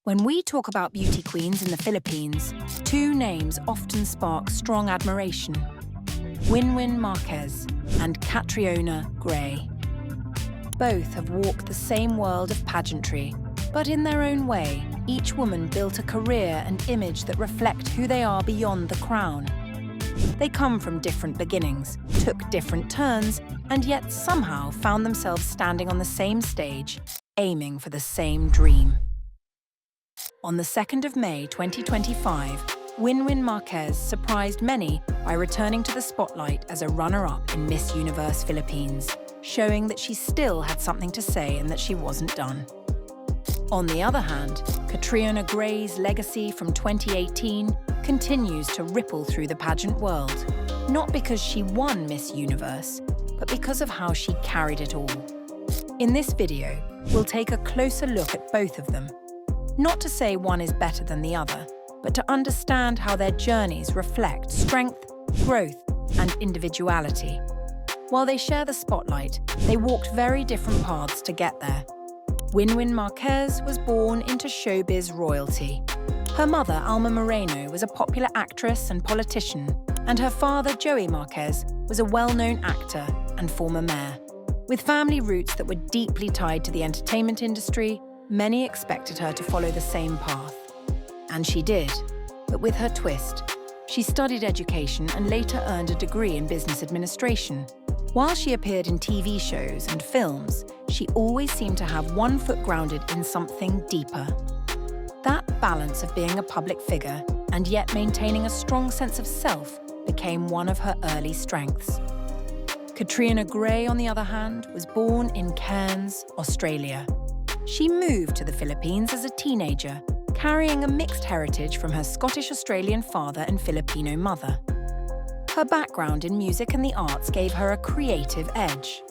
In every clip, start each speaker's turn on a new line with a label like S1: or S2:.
S1: When we talk about beauty queens in the Philippines, two names often spark strong admiration: Winwyn Marquez and Catriona Gray. Both have walked the same world of pageantry, but in their own way, each woman built a career and image that reflect who they are beyond the crown. They come from different beginnings, took different turns, and yet somehow found themselves standing on the same stage, aiming for the same dream. On the 2nd of May 2025, Winwyn Marquez surprised many by returning to the spotlight as a runner-up in Miss Universe Philippines, showing that she still had something to say and that she wasn't done. On the other hand, Catriona Gray's legacy from 2018 continues to ripple through the pageant world, not because she won Miss Universe, but because of how she carried it all. In this video, we'll take a closer look at both of them. Not to say one is better than the other, but to understand how their journeys reflect strength, growth, and individuality. While they share the spotlight, they walked very different paths to get there. Winwyn Marquez was born into showbiz royalty. Her mother, Alma Moreno, was a popular actress and politician, and her father, Joey Marquez, was a well-known actor and former mayor. With family roots that were deeply tied to the entertainment industry, many expected her to follow the same path. And she did, but with her twist. She studied education and later earned a degree in business administration. While she appeared in TV shows and films, she always seemed to have one foot grounded in something deeper. That balance of being a public figure and yet maintaining a strong sense of self became one of her early strengths. Catriona Gray, on the other hand, was born in Cairns, Australia. She moved to the Philippines as a teenager, carrying a mixed heritage from her Scottish-Australian father and Filipino mother. Her background in music and the arts gave her a creative edge.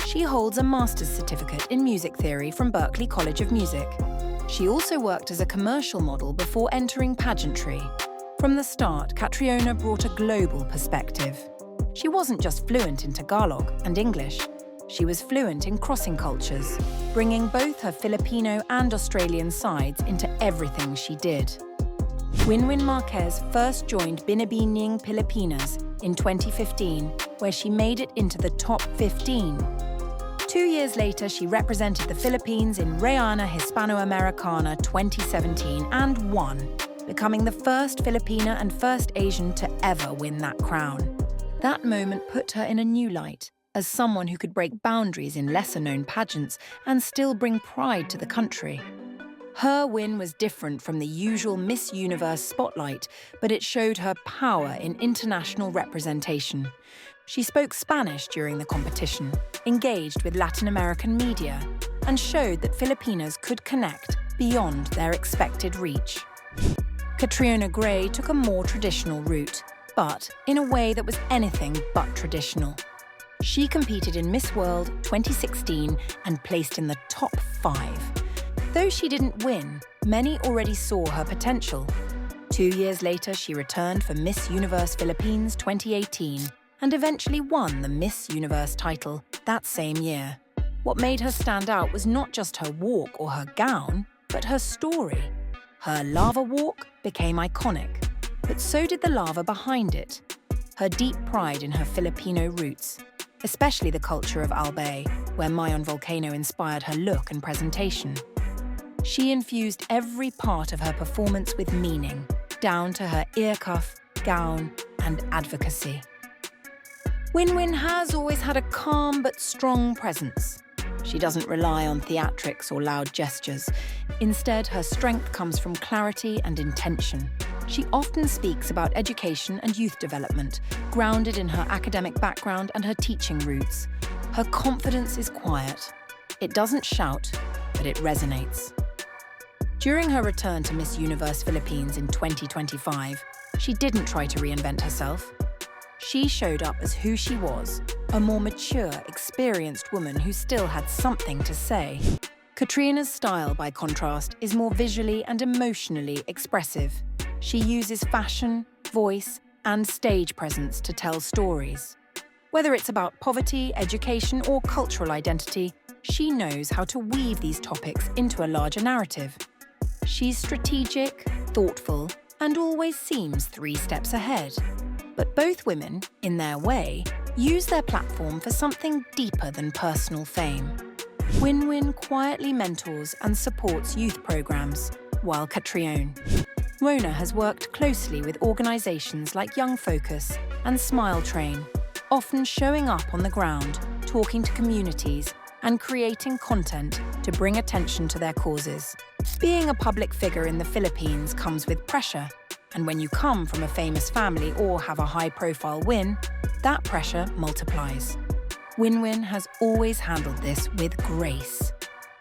S1: She holds a master's certificate in music theory from Berklee College of Music. She also worked as a commercial model before entering pageantry. From the start, Catriona brought a global perspective. She wasn't just fluent in Tagalog and English. She was fluent in crossing cultures, bringing both her Filipino and Australian sides into everything she did. Winwyn Marquez first joined Binibining Pilipinas in 2015, where she made it into the top 15. 2 years later, she represented the Philippines in Reina Hispanoamericana 2017 and won, becoming the first Filipina and first Asian to ever win that crown. That moment put her in a new light, as someone who could break boundaries in lesser-known pageants and still bring pride to the country. Her win was different from the usual Miss Universe spotlight, but it showed her power in international representation. She spoke Spanish during the competition, engaged with Latin American media, and showed that Filipinas could connect beyond their expected reach. Catriona Gray took a more traditional route, but in a way that was anything but traditional. She competed in Miss World 2016 and placed in the top 5. Though she didn't win, many already saw her potential. 2 years later, she returned for Miss Universe Philippines 2018 and eventually won the Miss Universe title that same year. What made her stand out was not just her walk or her gown, but her story. Her lava walk became iconic, but so did the lava behind it. Her deep pride in her Filipino roots, especially the culture of Albay, where Mayon Volcano inspired her look and presentation. She infused every part of her performance with meaning, down to her ear cuff, gown, and advocacy. Winwyn has always had a calm but strong presence. She doesn't rely on theatrics or loud gestures. Instead, her strength comes from clarity and intention. She often speaks about education and youth development, grounded in her academic background and her teaching roots. Her confidence is quiet. It doesn't shout, but it resonates. During her return to Miss Universe Philippines in 2025, she didn't try to reinvent herself. She showed up as who she was, a more mature, experienced woman who still had something to say. Catriona's style, by contrast, is more visually and emotionally expressive. She uses fashion, voice, and stage presence to tell stories. Whether it's about poverty, education, or cultural identity, she knows how to weave these topics into a larger narrative. She's strategic, thoughtful, and always seems 3 steps ahead. But both women, in their way, use their platform for something deeper than personal fame. Winwyn quietly mentors and supports youth programs, while Catriona has worked closely with organisations like Young Focus and Smile Train, often showing up on the ground, talking to communities, and creating content to bring attention to their causes. Being a public figure in the Philippines comes with pressure, and when you come from a famous family or have a high-profile win, that pressure multiplies. Winwyn has always handled this with grace.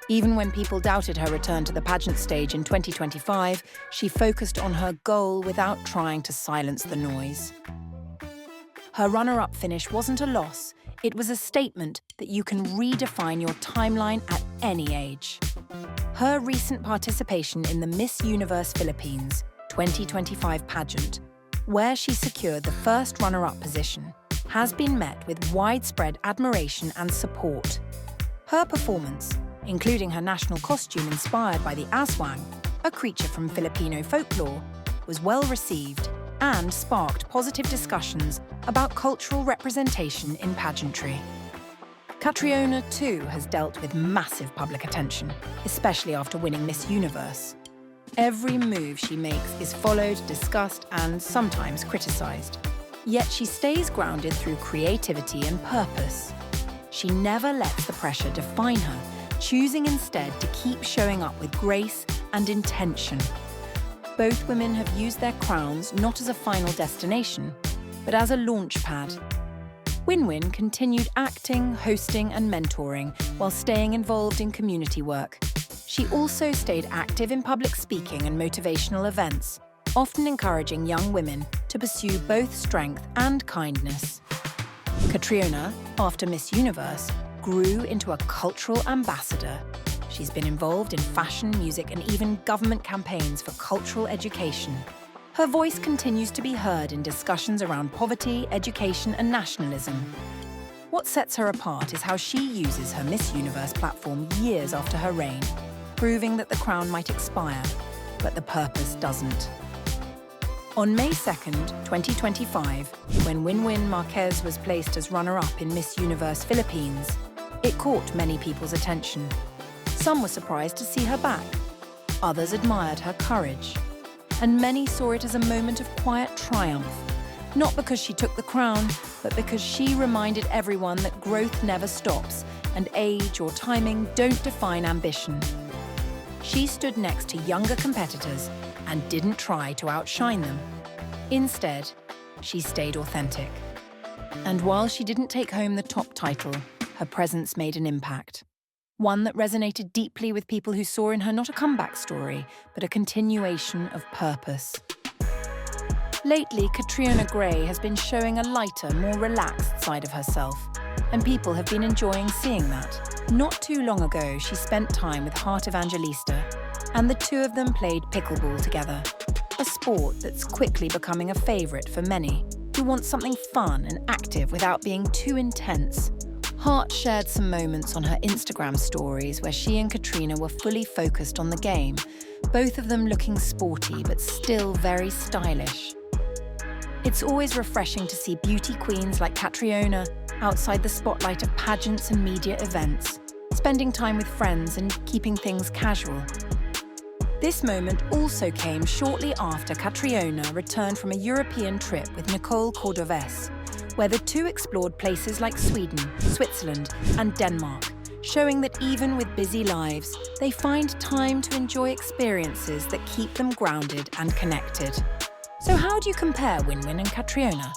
S1: Even when people doubted her return to the pageant stage in 2025, she focused on her goal without trying to silence the noise. Her runner-up finish wasn't a loss, it was a statement that you can redefine your timeline at any age. Her recent participation in the Miss Universe Philippines 2025 pageant, where she secured the first runner-up position, has been met with widespread admiration and support. Her performance, including her national costume inspired by the aswang, a creature from Filipino folklore, was well received and sparked positive discussions about cultural representation in pageantry. Catriona, too, has dealt with massive public attention, especially after winning Miss Universe. Every move she makes is followed, discussed, and sometimes criticised. Yet she stays grounded through creativity and purpose. She never lets the pressure define her, choosing instead to keep showing up with grace and intention. Both women have used their crowns not as a final destination, but as a launch pad. Winwyn continued acting, hosting, and mentoring while staying involved in community work. She also stayed active in public speaking and motivational events, often encouraging young women to pursue both strength and kindness. Catriona, after Miss Universe, grew into a cultural ambassador. She's been involved in fashion, music, and even government campaigns for cultural education. Her voice continues to be heard in discussions around poverty, education, and nationalism. What sets her apart is how she uses her Miss Universe platform years after her reign, proving that the crown might expire, but the purpose doesn't. On May 2nd, 2025, when Winwyn Marquez was placed as runner-up in Miss Universe Philippines, it caught many people's attention. Some were surprised to see her back. Others admired her courage. And many saw it as a moment of quiet triumph, not because she took the crown, but because she reminded everyone that growth never stops and age or timing don't define ambition. She stood next to younger competitors and didn't try to outshine them. Instead, she stayed authentic. And while she didn't take home the top title, her presence made an impact. One that resonated deeply with people who saw in her not a comeback story, but a continuation of purpose. Lately, Catriona has been showing a lighter, more relaxed side of herself, and people have been enjoying seeing that. Not too long ago, she spent time with Heart Evangelista, and the two of them played pickleball together, a sport that's quickly becoming a favourite for many who want something fun and active without being too intense. Heart shared some moments on her Instagram stories where she and Catriona were fully focused on the game, both of them looking sporty but still very stylish. It's always refreshing to see beauty queens like Catriona outside the spotlight of pageants and media events, spending time with friends and keeping things casual. This moment also came shortly after Catriona returned from a European trip with Nicole Cordovez, where the two explored places like Sweden, Switzerland, and Denmark, showing that even with busy lives, they find time to enjoy experiences that keep them grounded and connected. So how do you compare Winwyn and Catriona?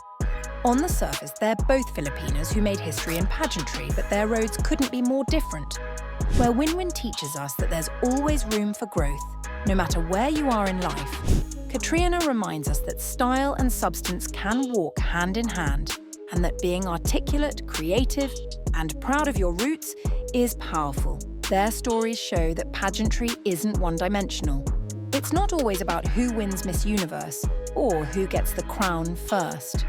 S1: On the surface, they're both Filipinas who made history in pageantry, but their roads couldn't be more different. Where Winwyn teaches us that there's always room for growth, no matter where you are in life, Catriona reminds us that style and substance can walk hand in hand, and that being articulate, creative, and proud of your roots is powerful. Their stories show that pageantry isn't one-dimensional. It's not always about who wins Miss Universe or who gets the crown first.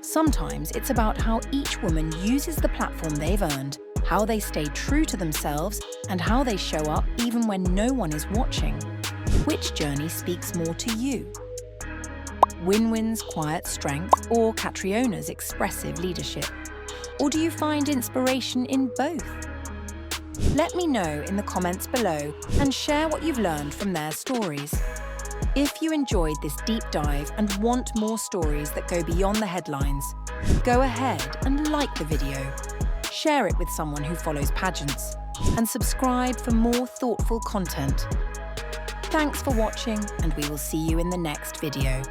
S1: Sometimes it's about how each woman uses the platform they've earned, how they stay true to themselves, and how they show up even when no one is watching. Which journey speaks more to you? Winwyn's quiet strength or Catriona's expressive leadership? Or do you find inspiration in both? Let me know in the comments below and share what you've learned from their stories. If you enjoyed this deep dive and want more stories that go beyond the headlines, go ahead and like the video, share it with someone who follows pageants, and subscribe for more thoughtful content. Thanks for watching, and we will see you in the next video.